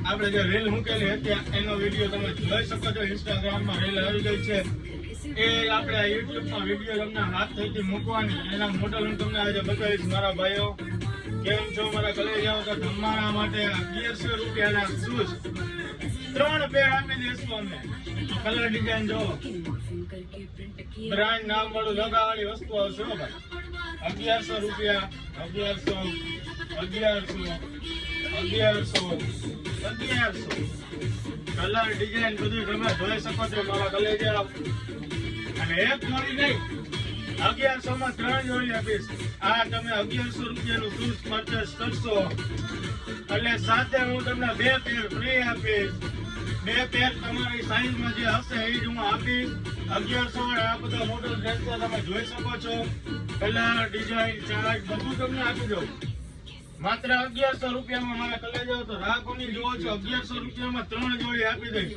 આપણે જે રીલ મૂકેલી હતી એનો વિડીયો તમે જોઈ શકો છો. ઇન્સ્ટાગ્રામમાં રીલ આવી ગઈ છે. એ આપણે યુટ્યુબમાં વિડીયો તમને હાથ થઈથી મૂકવાની એના મોડલ હું તમને આજે બતાવીશ. મારા ભાઈઓ કેમ છો? મારા કલેજાઓ તો તમારા માટે 1100 રૂપિયાના શૂઝ 3 પેર આપી દઈશું અમે. કલર ડિઝાઇન જો બ્રાન્ડ નામ વાળું લગાવવાની વસ્તુ આવશે ભાઈ. 1100 રૂપિયા, 1100 કલર ડિઝાઇન બધું તમે જોઈ શકો છો મારા કલેજા. અને એક જોડી નહીં, 1100 માં 3 જોડી આપીશ. આ તમે 1100 રૂપિયાનું શૂઝ પરચેસ કરશો એટલે સાથે હું તમને 2 પેર ફ્રી આપીશ. 2 પેર તમારી સાઈઝમાં જે હશે એ જ હું આપીશ. 1100 આ બધા મોડલ ડ્રેસ તમે જોઈ શકો છો. કલર ડિઝાઇન ચાર્જ બધું તમને આપી દઉં માત્ર 1100 રૂપિયામાં. મારા કલેજાઓ તો રાખોની જોવો છો. 1100 રૂપિયામાં 3 જોડી આપી દઈશ.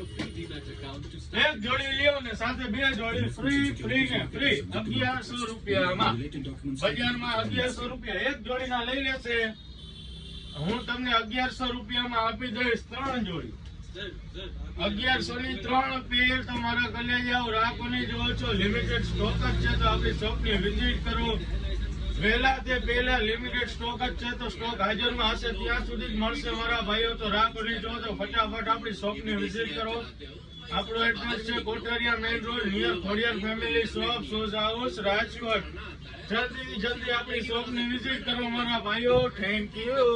એક જોડી લ્યો ને સાથે 2 જોડી ફ્રી ને ફ્રી 1100 રૂપિયામાં. બજારમાં 1100 રૂપિયા એક જોડીના લઈ લેશે. હું તમને 1100 રૂપિયામાં આપી દઈશ 3 જોડી. 1100 ની 3 પેર તમારા કલેજાઓ રાખોની જોવો છો. લિમિટેડ સ્ટોક જ છે તો આપણી શોપની વિઝિટ કરો. વહેલા તે પહેલા લિમિટેડ સ્ટોક જ છે તો સ્ટોક હાજરમાં હશે ત્યાં સુધી જ મળશે મારા ભાઈઓ. તો રાખોની જોવો તો ફટાફટ આપણી શોપની વિઝિટ કરો. આપણો એડ્રેસ છે Kotariya main road near Khodiyar family shop shoes house Rajkot. જલ્દી આપણી શોપની વિઝિટ કરો મારા ભાઈઓ. Thank you.